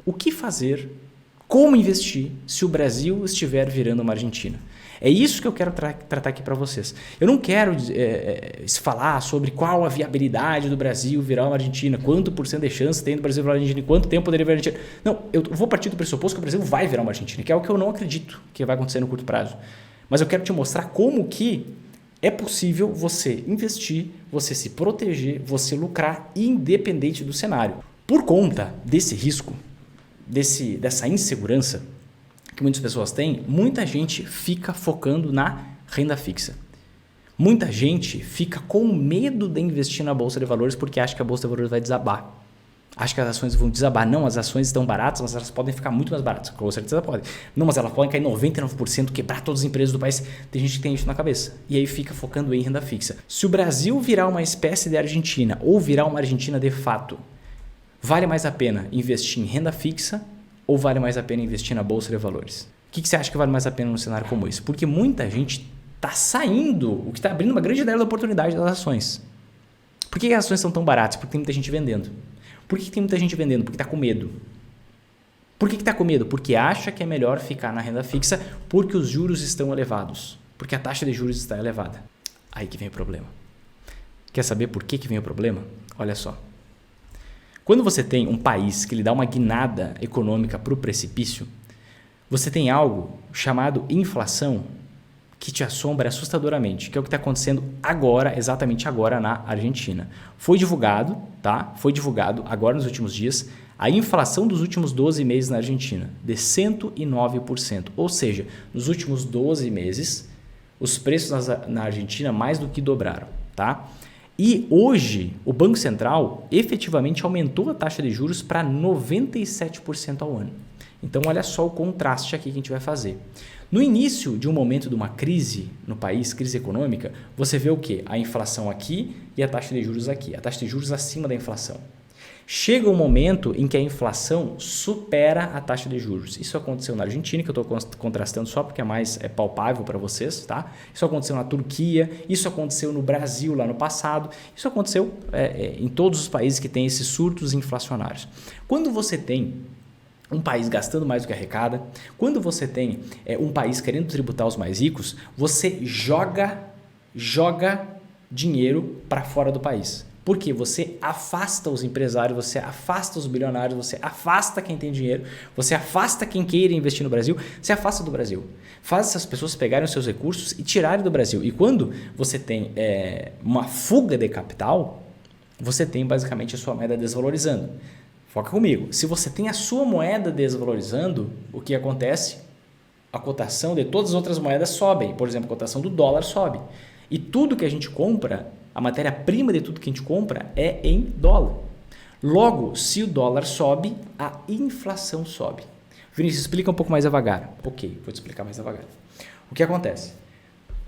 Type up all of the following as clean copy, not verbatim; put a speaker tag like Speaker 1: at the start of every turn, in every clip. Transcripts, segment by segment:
Speaker 1: o que fazer, como investir se o Brasil estiver virando uma Argentina. É isso que eu quero tratar aqui para vocês. Eu não quero falar sobre qual a viabilidade do Brasil virar uma Argentina, quanto por cento de chance tem do Brasil virar uma Argentina, quanto tempo poderia virar uma Argentina. Não, eu vou partir do pressuposto que o Brasil vai virar uma Argentina, que é o que eu não acredito que vai acontecer no curto prazo. Mas eu quero te mostrar como que é possível você investir, você se proteger, você lucrar independente do cenário. Por conta desse risco, dessa insegurança que muitas pessoas têm, muita gente fica focando na renda fixa. Muita gente fica com medo de investir na Bolsa de Valores porque acha que a Bolsa de Valores vai desabar. Acha que as ações vão desabar. Não, as ações estão baratas, mas elas podem ficar muito mais baratas. Com certeza podem. Não, mas elas podem cair 99%, quebrar todas as empresas do país. Tem gente que tem isso na cabeça. E aí fica focando em renda fixa. Se o Brasil virar uma espécie de Argentina ou virar uma Argentina de fato, vale mais a pena investir em renda fixa ou vale mais a pena investir na Bolsa de Valores? O que você acha que vale mais a pena num cenário como esse? Porque muita gente está saindo, o que está abrindo uma grande ideia da oportunidade das ações. Por que as ações são tão baratas? Porque tem muita gente vendendo. Por que tem muita gente vendendo? Porque está com medo. Por que está com medo? Porque acha que é melhor ficar na renda fixa porque os juros estão elevados. Porque a taxa de juros está elevada. Aí que vem o problema. Quer saber por que vem o problema? Olha só. Quando você tem um país que lhe dá uma guinada econômica para o precipício, você tem algo chamado inflação que te assombra assustadoramente, que é o que está acontecendo agora, exatamente agora na Argentina. Foi divulgado, tá? Foi divulgado agora nos últimos dias a inflação dos últimos 12 meses na Argentina, de 109%. Ou seja, nos últimos 12 meses, os preços na Argentina mais do que dobraram, tá? E hoje, o Banco Central efetivamente aumentou a taxa de juros para 97% ao ano. Então, olha só o contraste aqui que a gente vai fazer. No início de um momento de uma crise no país, crise econômica, você vê o quê? A inflação aqui e a taxa de juros aqui. A taxa de juros acima da inflação. Chega um momento em que a inflação supera a taxa de juros. Isso aconteceu na Argentina, que eu estou contrastando só porque é mais palpável para vocês, tá? Isso aconteceu na Turquia, isso aconteceu no Brasil lá no passado, isso aconteceu em todos os países que têm esses surtos inflacionários. Quando você tem um país gastando mais do que arrecada, quando você tem um país querendo tributar os mais ricos, você joga dinheiro para fora do país. Porque você afasta os empresários, você afasta os bilionários, você afasta quem tem dinheiro, você afasta quem queira investir no Brasil, você afasta do Brasil. Faz essas pessoas pegarem os seus recursos e tirarem do Brasil. E quando você tem uma fuga de capital, você tem basicamente a sua moeda desvalorizando. Foca comigo. Se você tem a sua moeda desvalorizando, o que acontece? A cotação de todas as outras moedas sobe. Por exemplo, a cotação do dólar sobe. E tudo que a gente compra, a matéria-prima de tudo que a gente compra é em dólar. Logo, se o dólar sobe, a inflação sobe. Vinícius, explica um pouco mais devagar. Ok, vou te explicar mais devagar. O que acontece?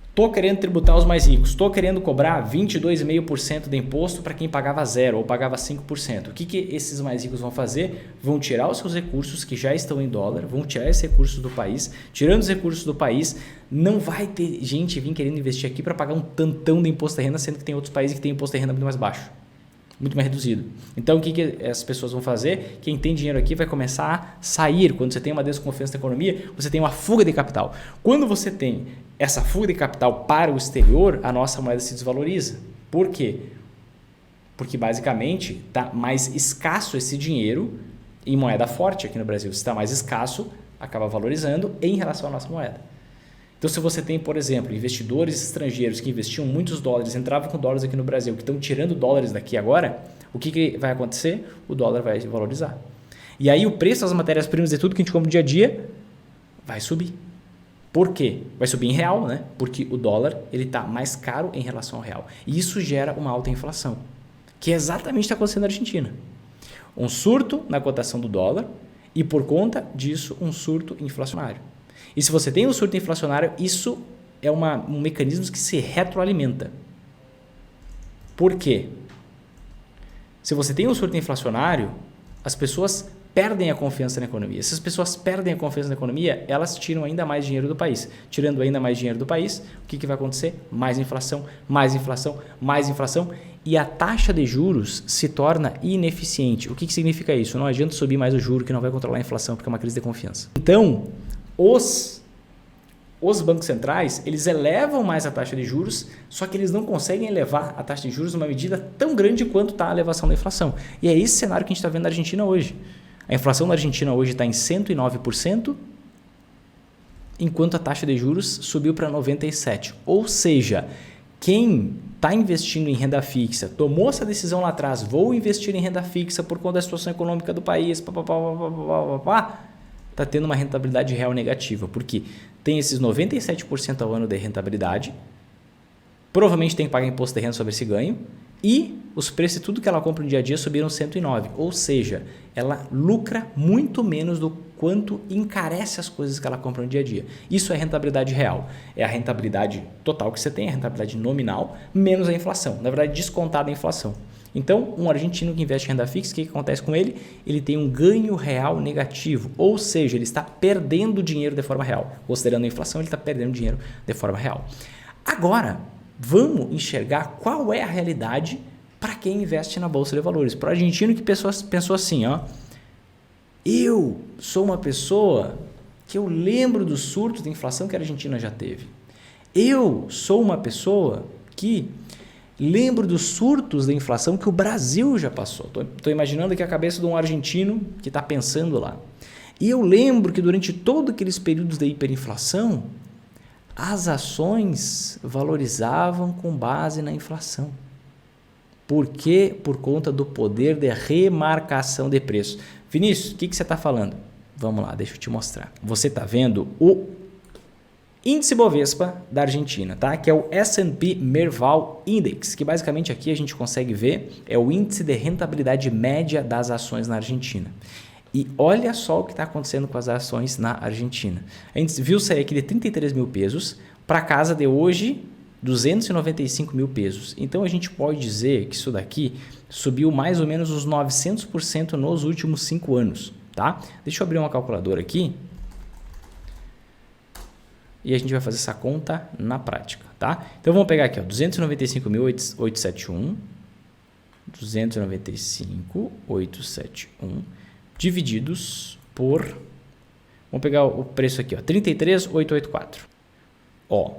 Speaker 1: Estou querendo tributar os mais ricos, estou querendo cobrar 22,5% de imposto para quem pagava 0% ou pagava 5%. O que esses mais ricos vão fazer? Vão tirar os seus recursos que já estão em dólar, vão tirar esses recursos do país. Tirando os recursos do país, não vai ter gente vir querendo investir aqui para pagar um tantão de imposto de renda, sendo que tem outros países que têm imposto de renda muito mais baixo, muito mais reduzido. Então, o que as pessoas vão fazer? Quem tem dinheiro aqui vai começar a sair. Quando você tem uma desconfiança da economia, você tem uma fuga de capital. Quando você tem essa fuga de capital para o exterior, a nossa moeda se desvaloriza. Por quê? Porque basicamente está mais escasso esse dinheiro em moeda forte aqui no Brasil. Se está mais escasso, acaba valorizando em relação à nossa moeda. Então, se você tem, por exemplo, investidores estrangeiros que investiam muitos dólares, entravam com dólares aqui no Brasil, que estão tirando dólares daqui agora, o que vai acontecer? O dólar vai valorizar. E aí o preço das matérias-primas de tudo que a gente compra no dia a dia vai subir. Por quê? Vai subir em real, né? Porque o dólar está mais caro em relação ao real. E isso gera uma alta inflação, que é exatamente o que está acontecendo na Argentina. Um surto na cotação do dólar e, por conta disso, um surto inflacionário. E se você tem um surto inflacionário, isso é um mecanismo que se retroalimenta. Por quê? Se você tem um surto inflacionário, as pessoas perdem a confiança na economia. Se as pessoas perdem a confiança na economia, elas tiram ainda mais dinheiro do país. Tirando ainda mais dinheiro do país, o que vai acontecer? Mais inflação, mais inflação, mais inflação. e a taxa de juros se torna ineficiente. O que significa isso? Não adianta subir mais o juro que não vai controlar a inflação porque é uma crise de confiança. Então, os bancos centrais, eles elevam mais a taxa de juros, só que eles não conseguem elevar a taxa de juros numa medida tão grande quanto está a elevação da inflação. E é esse cenário que a gente está vendo na Argentina hoje. A inflação na Argentina hoje está em 109%, enquanto a taxa de juros subiu para 97%. Ou seja, quem está investindo em renda fixa, tomou essa decisão lá atrás, vou investir em renda fixa por conta da situação econômica do país, está tendo uma rentabilidade real negativa, porque tem esses 97% ao ano de rentabilidade, provavelmente tem que pagar imposto de renda sobre esse ganho, e os preços de tudo que ela compra no dia a dia subiram 109%, ou seja, ela lucra muito menos do quanto encarece as coisas que ela compra no dia a dia. Isso é rentabilidade real, é a rentabilidade total que você tem, a rentabilidade nominal, menos a inflação, na verdade descontada a inflação. Então, um argentino que investe em renda fixa, o que acontece com ele? Ele tem um ganho real negativo, ou seja, ele está perdendo dinheiro de forma real. Considerando a inflação, ele está perdendo dinheiro de forma real. Agora, vamos enxergar qual é a realidade para quem investe na Bolsa de Valores. Para o argentino que pensou assim, ó, eu sou uma pessoa que eu lembro do surto de inflação que a Argentina já teve. Eu sou uma pessoa que lembro dos surtos da inflação que o Brasil já passou. Estou imaginando aqui a cabeça de um argentino que está pensando lá. E eu lembro que durante todos aqueles períodos de hiperinflação, as ações valorizavam com base na inflação. Por quê? Por conta do poder de remarcação de preço. Vinícius, o que você está falando? Vamos lá, deixa eu te mostrar. Você está vendo o índice Bovespa da Argentina, tá? Que é o S&P Merval Index, que basicamente aqui a gente consegue ver é o índice de rentabilidade média das ações na Argentina. E olha só o que está acontecendo com as ações na Argentina. A gente viu sair aqui de 33 mil pesos para casa de hoje 295 mil pesos. Então a gente pode dizer que isso daqui subiu mais ou menos os 900% nos últimos 5 anos, tá? Deixa eu abrir uma calculadora aqui e a gente vai fazer essa conta na prática, tá? Então vamos pegar aqui, ó, 295.871, 295.871 divididos por, vamos pegar o preço aqui, ó, 33.884. Ó,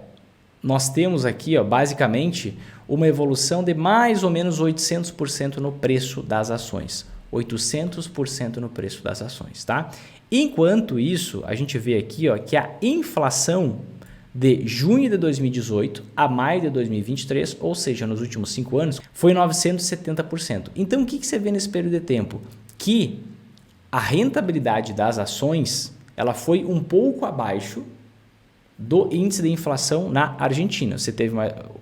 Speaker 1: nós temos aqui, ó, basicamente uma evolução de mais ou menos 800% no preço das ações. 800% no preço das ações, tá? Enquanto isso, a gente vê aqui, ó, que a inflação de junho de 2018 a maio de 2023, ou seja, nos últimos 5 anos, foi 970%. Então, o que você vê nesse período de tempo? Que a rentabilidade das ações ela foi um pouco abaixo do índice de inflação na Argentina. Você teve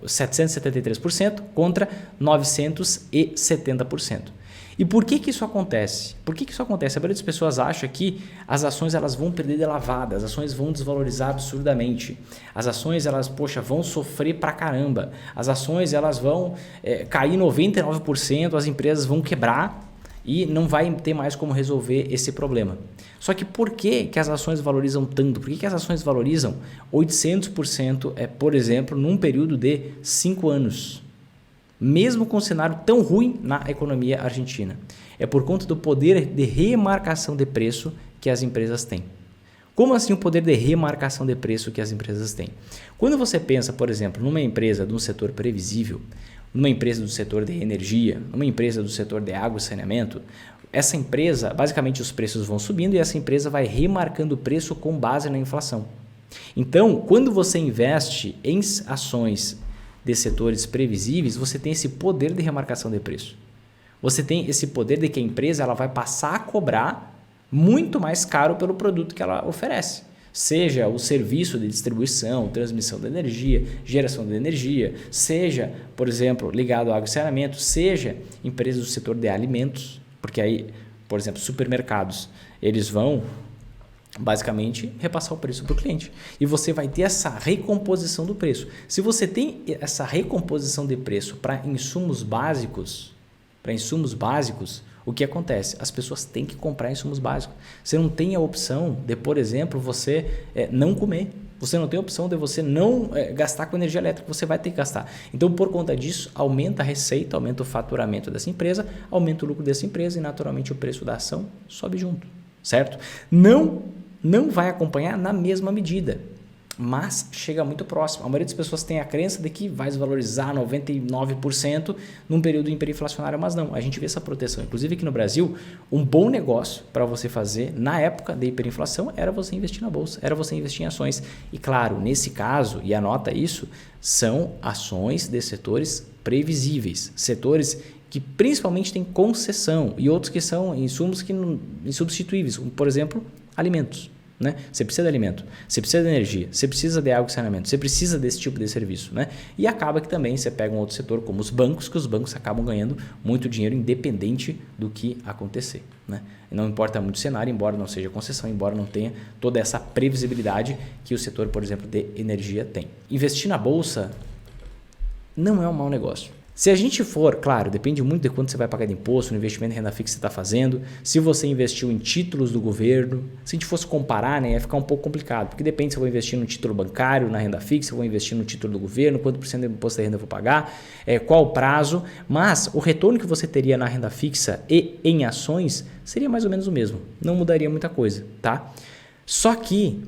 Speaker 1: 773% contra 970%. E por que isso acontece? Por que isso acontece? A maioria das pessoas acha que as ações elas vão perder de lavada, as ações vão desvalorizar absurdamente, as ações elas, vão sofrer pra caramba, as ações elas vão cair 99%, as empresas vão quebrar e não vai ter mais como resolver esse problema. Só que por que as ações valorizam tanto? Por que as ações valorizam 800%, por exemplo, num período de 5 anos? Mesmo com um cenário tão ruim na economia argentina. É por conta do poder de remarcação de preço que as empresas têm. Como assim o poder de remarcação de preço que as empresas têm? Quando você pensa, por exemplo, numa empresa do setor previsível, numa empresa do setor de energia, numa empresa do setor de água e saneamento, essa empresa, basicamente os preços vão subindo e essa empresa vai remarcando o preço com base na inflação. Então, quando você investe em ações de setores previsíveis, você tem esse poder de remarcação de preço. Você tem esse poder de que a empresa ela vai passar a cobrar muito mais caro pelo produto que ela oferece. Seja o serviço de distribuição, transmissão de energia, geração de energia, seja, por exemplo, ligado ao água e saneamento, seja empresas do setor de alimentos, porque aí, por exemplo, supermercados, eles vão basicamente repassar o preço para o cliente. E você vai ter essa recomposição do preço. Se você tem essa recomposição de preço para insumos básicos, o que acontece? As pessoas têm que comprar insumos básicos. Você não tem a opção de, por exemplo, você não comer. Você não tem opção de você não gastar com energia elétrica, você vai ter que gastar. Então, por conta disso, aumenta a receita, aumenta o faturamento dessa empresa, aumenta o lucro dessa empresa e, naturalmente, o preço da ação sobe junto, certo? Não vai acompanhar na mesma medida, mas chega muito próximo. A maioria das pessoas tem a crença de que vai desvalorizar 99% num período hiperinflacionário, mas não, a gente vê essa proteção. Inclusive aqui no Brasil, um bom negócio para você fazer na época da hiperinflação era você investir na bolsa, era você investir em ações. E claro, nesse caso, e anota isso, são ações de setores previsíveis, setores que principalmente têm concessão e outros que são insumos insubstituíveis, como por exemplo, alimentos. Né? Você precisa de alimento, você precisa de energia, você precisa de água e saneamento, você precisa desse tipo de serviço. Né? E acaba que também você pega um outro setor como os bancos, que os bancos acabam ganhando muito dinheiro independente do que acontecer. Né? E não importa muito o cenário, embora não seja concessão, embora não tenha toda essa previsibilidade que o setor, por exemplo, de energia tem. Investir na bolsa não é um mau negócio. Se a gente for, claro, depende muito de quanto você vai pagar de imposto, no investimento em renda fixa que você está fazendo, se você investiu em títulos do governo, se a gente fosse comparar, né, ia ficar um pouco complicado, porque depende se eu vou investir no título bancário, na renda fixa, se eu vou investir no título do governo, quanto por cento do imposto da renda eu vou pagar, qual o prazo, mas o retorno que você teria na renda fixa e em ações seria mais ou menos o mesmo, não mudaria muita coisa, tá? Só que,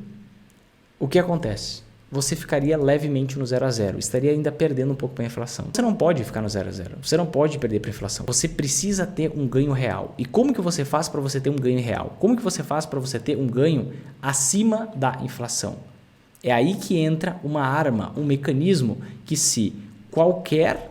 Speaker 1: o que acontece? Você ficaria levemente no 0 a 0, estaria ainda perdendo um pouco para a inflação. Você não pode ficar no 0 a 0, você não pode perder para a inflação. Você precisa ter um ganho real. E como que você faz para você ter um ganho real? Como que você faz para você ter um ganho acima da inflação? É aí que entra uma arma, um mecanismo que se qualquer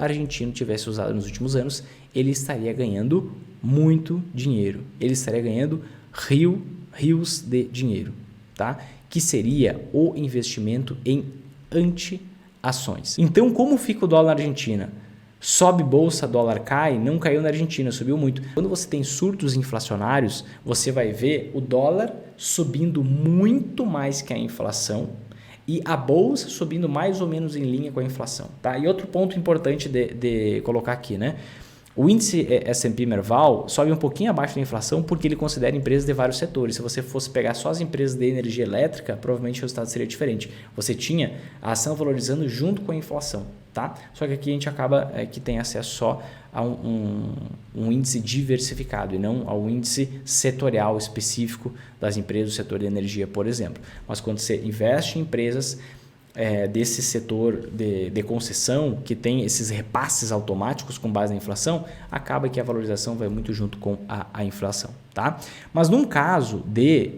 Speaker 1: argentino tivesse usado nos últimos anos, ele estaria ganhando muito dinheiro. Ele estaria ganhando rios de dinheiro, tá? Que seria o investimento em anti-ações. Então, como fica o dólar na Argentina? Sobe bolsa, dólar cai? Não caiu na Argentina, subiu muito. Quando você tem surtos inflacionários, você vai ver o dólar subindo muito mais que a inflação e a bolsa subindo mais ou menos em linha com a inflação. Tá? E outro ponto importante de colocar aqui, né? O índice S&P Merval sobe um pouquinho abaixo da inflação porque ele considera empresas de vários setores. Se você fosse pegar só as empresas de energia elétrica, provavelmente o resultado seria diferente. Você tinha a ação valorizando junto com a inflação, tá? Só que aqui a gente acaba que tem acesso só a um índice diversificado e não ao índice setorial específico das empresas do setor de energia, por exemplo. Mas quando você investe em empresas desse setor de concessão, que tem esses repasses automáticos com base na inflação, acaba que a valorização vai muito junto com a inflação. Tá? Mas num caso de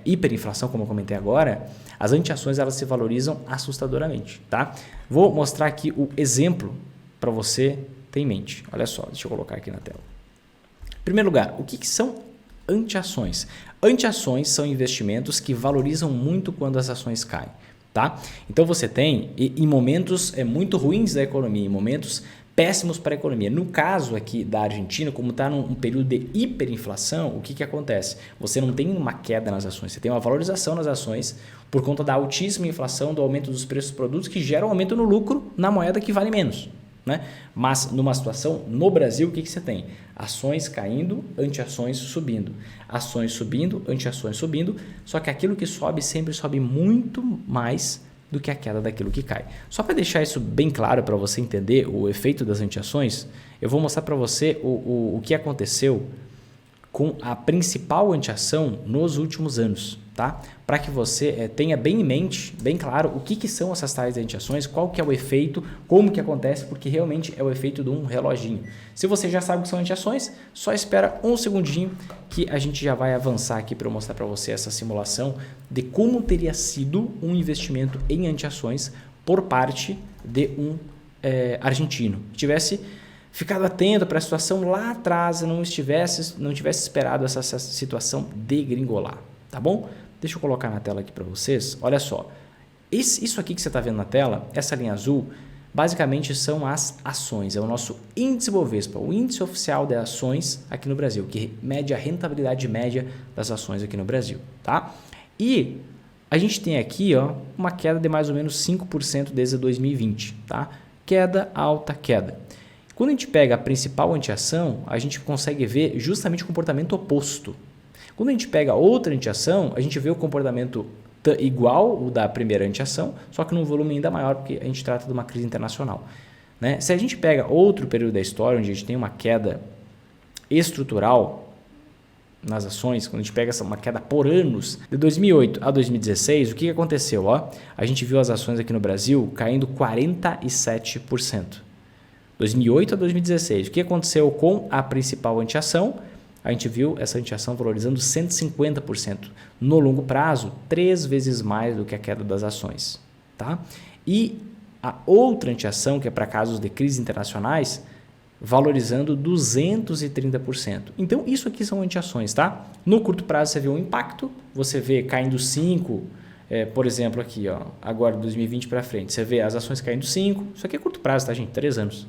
Speaker 1: hiperinflação, como eu comentei agora, as antiações elas se valorizam assustadoramente. Tá? Vou mostrar aqui o exemplo para você ter em mente. Olha só, deixa eu colocar aqui na tela. Em primeiro lugar, o que são antiações? Antiações são investimentos que valorizam muito quando as ações caem. Tá? Então você tem em momentos muito ruins da economia, em momentos péssimos para a economia. No caso aqui da Argentina, como está num período de hiperinflação, o que acontece? Você não tem uma queda nas ações, você tem uma valorização nas ações por conta da altíssima inflação, do aumento dos preços dos produtos que gera um aumento no lucro na moeda que vale menos. Né? Mas numa situação no Brasil, o que você tem? Ações caindo, anti-ações subindo. Ações subindo, anti-ações subindo. Só que aquilo que sobe sempre sobe muito mais do que a queda daquilo que cai. Só para deixar isso bem claro para você entender o efeito das anti-ações, eu vou mostrar para você o que aconteceu com a principal anti-ação nos últimos anos. Tá? Para que você tenha bem em mente, bem claro, o que são essas tais anti-ações, qual que é o efeito, como que acontece, porque realmente é o efeito de um reloginho. Se você já sabe o que são anti-ações, só espera um segundinho que a gente já vai avançar aqui para eu mostrar para você essa simulação de como teria sido um investimento em anti-ações por parte de um argentino. Que tivesse ficado atento para a situação lá atrás e não tivesse esperado essa situação degringolar. Tá bom? Deixa eu colocar na tela aqui para vocês. Olha só, isso aqui que você está vendo na tela, essa linha azul, basicamente são as ações. É o nosso índice Bovespa, o índice oficial de ações aqui no Brasil, que mede a rentabilidade média das ações aqui no Brasil. Tá? E a gente tem aqui uma queda de mais ou menos 5% desde 2020. Tá? Queda, alta, queda. Quando a gente pega a principal antiação, a gente consegue ver justamente o comportamento oposto. Quando a gente pega outra antiação, a gente vê o comportamento igual o da primeira anteação, só que num volume ainda maior, porque a gente trata de uma crise internacional. Né? Se a gente pega outro período da história, onde a gente tem uma queda estrutural nas ações, quando a gente pega uma queda por anos, de 2008 a 2016, o que aconteceu? A gente viu as ações aqui no Brasil caindo 47%. 2008 a 2016, o que aconteceu com a principal anteação? A gente viu essa anteação valorizando 150%. No longo prazo, 3 vezes mais do que a queda das ações. Tá? E a outra anteação, que é para casos de crises internacionais, valorizando 230%. Então, isso aqui são anteações, tá? No curto prazo, você vê um impacto, você vê caindo 5%, por exemplo, aqui, agora 2020 para frente, você vê as ações caindo 5%, isso aqui é curto prazo, tá, gente? 3 anos.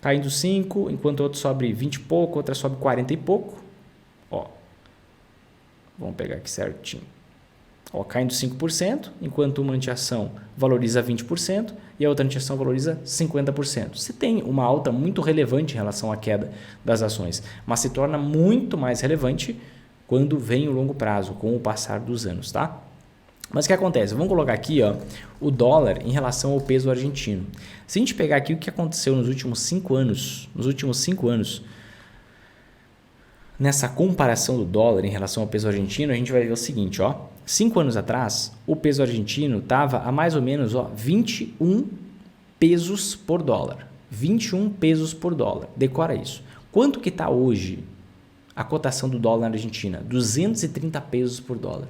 Speaker 1: Caindo 5%, enquanto outro sobe 20 e pouco, outra sobe 40 e pouco. Vamos pegar aqui certinho. Caindo 5%, enquanto uma anteação valoriza 20% e a outra anteação valoriza 50%. Você tem uma alta muito relevante em relação à queda das ações, mas se torna muito mais relevante quando vem o longo prazo, com o passar dos anos, tá? Mas o que acontece? Vamos colocar aqui o dólar em relação ao peso argentino. Se a gente pegar aqui o que aconteceu nos últimos 5 anos, nessa comparação do dólar em relação ao peso argentino, a gente vai ver o seguinte, 5 anos atrás, o peso argentino estava a mais ou menos 21 pesos por dólar. 21 pesos por dólar. Decora isso. Quanto que está hoje a cotação do dólar na Argentina? 230 pesos por dólar.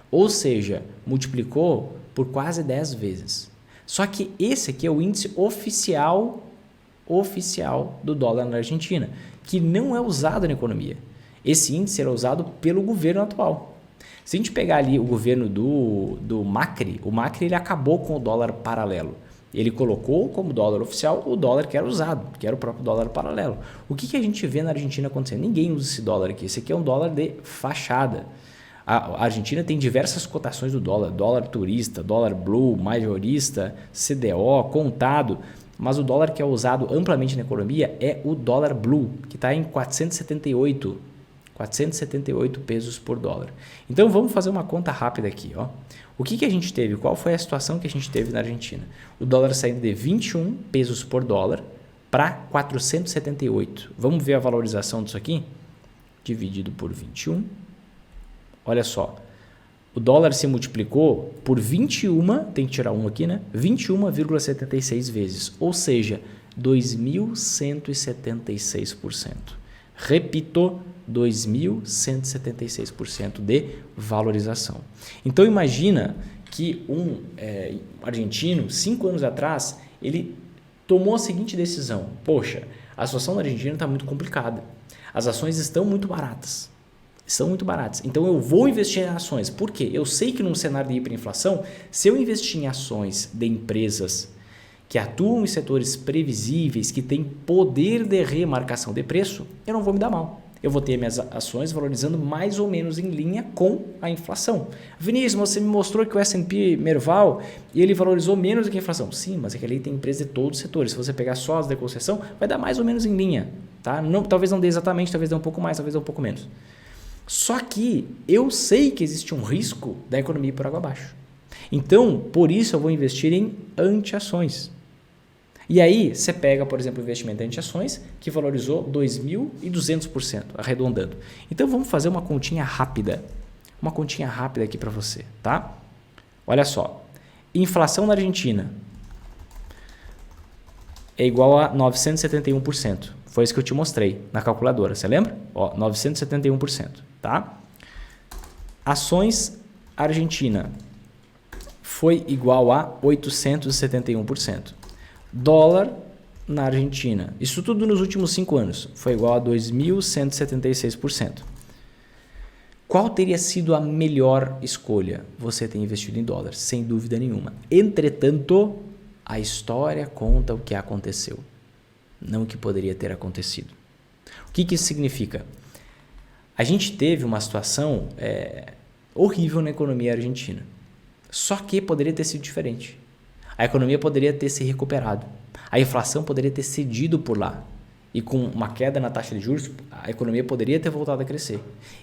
Speaker 1: Ou seja, multiplicou por quase 10 vezes. Só que esse aqui é o índice oficial do dólar na Argentina, que não é usado na economia. Esse índice era usado pelo governo atual. Se a gente pegar ali o governo do Macri, o Macri ele acabou com o dólar paralelo. Ele colocou como dólar oficial o dólar que era usado, que era o próprio dólar paralelo. O que a gente vê na Argentina acontecendo? Ninguém usa esse dólar aqui. Esse aqui é um dólar de fachada. A Argentina tem diversas cotações do dólar. Dólar turista, dólar blue, majorista, CDO, contado. Mas o dólar que é usado amplamente na economia é o dólar blue, que está em 478 pesos por dólar. Então vamos fazer uma conta rápida aqui. O que a gente teve? Qual foi a situação que a gente teve na Argentina? O dólar saindo de 21 pesos por dólar para 478. Vamos ver a valorização disso aqui? Dividido por 21. Olha só. O dólar se multiplicou por 21, tem que tirar um aqui, né? 21,76 vezes, ou seja, 2.176%. Repito, 2.176% de valorização. Então imagina que um argentino, 5 anos atrás, ele tomou a seguinte decisão: poxa, a situação da Argentina está muito complicada, as ações estão muito baratas. Então eu vou investir em ações. Por quê? Eu sei que num cenário de hiperinflação, se eu investir em ações de empresas que atuam em setores previsíveis, que têm poder de remarcação de preço, eu não vou me dar mal. Eu vou ter minhas ações valorizando mais ou menos em linha com a inflação. Vinícius, você me mostrou que o S&P Merval ele valorizou menos do que a inflação. Sim, mas é que ali tem empresas de todos os setores. Se você pegar só as de concessão, vai dar mais ou menos em linha. Tá? Não, talvez não dê exatamente, talvez dê um pouco mais, talvez dê um pouco menos. Só que eu sei que existe um risco da economia ir por água abaixo. Então, por isso eu vou investir em anteações. E aí, você pega, por exemplo, o investimento em anteações, que valorizou 2.200%, arredondando. Então, vamos fazer uma continha rápida. Uma continha rápida aqui para você, tá? Olha só. Inflação na Argentina é igual a 971%. Foi isso que eu te mostrei na calculadora, você lembra? 971%, tá? Ações Argentina foi igual a 871%. Dólar na Argentina, isso tudo nos últimos 5 anos, foi igual a 2.176%. Qual teria sido a melhor escolha? Você ter investido em dólar, sem dúvida nenhuma. Entretanto, a história conta o que aconteceu, não o que poderia ter acontecido. O que isso significa? A gente teve uma situação horrível na economia argentina, só que poderia ter sido diferente. A economia poderia ter se recuperado. A inflação poderia ter cedido por lá. E com uma queda na taxa de juros, a economia poderia ter voltado a crescer.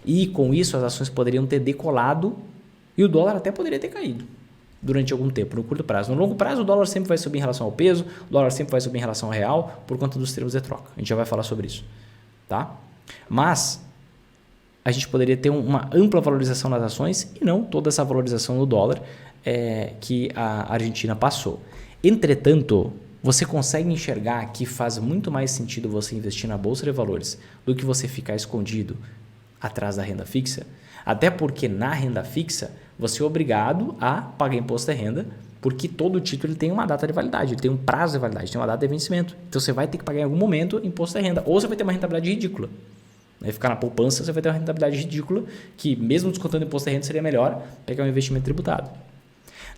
Speaker 1: E com isso, as ações poderiam ter decolado E o dólar até poderia ter caído durante algum tempo, no curto prazo. No longo prazo, o dólar sempre vai subir em relação ao peso, o dólar sempre vai subir em relação ao real, por conta dos termos de troca. A gente já vai falar sobre isso. Tá? Mas a gente poderia ter uma ampla valorização nas ações e não toda essa valorização no dólar que a Argentina passou. Entretanto, você consegue enxergar que faz muito mais sentido você investir na Bolsa de Valores do que você ficar escondido atrás da renda fixa? Até porque na renda fixa você é obrigado a pagar imposto de renda, porque todo título ele tem uma data de validade, ele tem um prazo de validade, tem uma data de vencimento. Então você vai ter que pagar em algum momento imposto de renda, ou você vai ter uma rentabilidade ridícula. Aí ficar na poupança, você vai ter uma rentabilidade ridícula, que mesmo descontando imposto de renda seria melhor pegar um investimento tributado.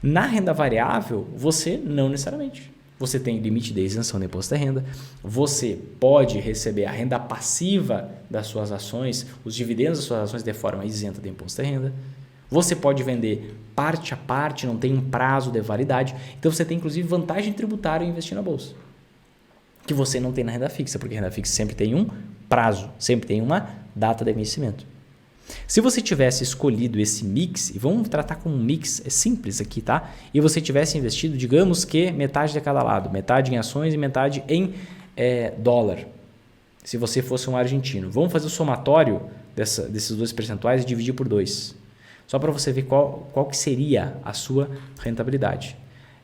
Speaker 1: Na renda variável, você não necessariamente. Você tem limite de isenção de imposto de renda, você pode receber a renda passiva das suas ações, os dividendos das suas ações de forma isenta de imposto de renda. Você pode vender parte a parte, não tem um prazo de validade. Então você tem inclusive vantagem tributária em investir na bolsa, que você não tem na renda fixa, porque a renda fixa sempre tem um prazo, sempre tem uma data de vencimento. Se você tivesse escolhido esse mix, e vamos tratar como um mix simples aqui, tá? E você tivesse investido, digamos que metade de cada lado, metade em ações e metade em dólar. Se você fosse um argentino, vamos fazer o somatório desses dois percentuais e dividir por 2. Só para você ver qual que seria a sua rentabilidade.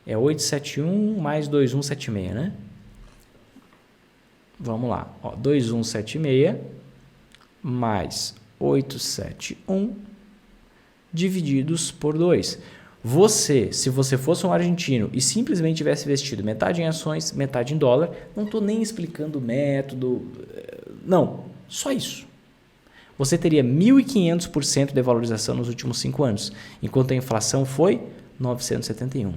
Speaker 1: É 871 mais 2176, né? Vamos lá. 2176 mais 871 divididos por 2. Se você fosse um argentino e simplesmente tivesse investido metade em ações, metade em dólar, não estou nem explicando o método, não, só isso. Você teria 1.500% de valorização nos últimos 5 anos, enquanto a inflação foi 971.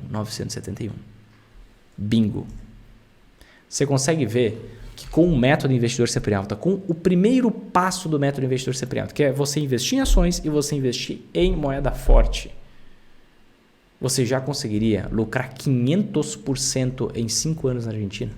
Speaker 1: Bingo. Você consegue ver que com o método investidor sempre alta, com o primeiro passo do método investidor sempre alta, que é você investir em ações e você investir em moeda forte, você já conseguiria lucrar 500% em 5 anos na Argentina?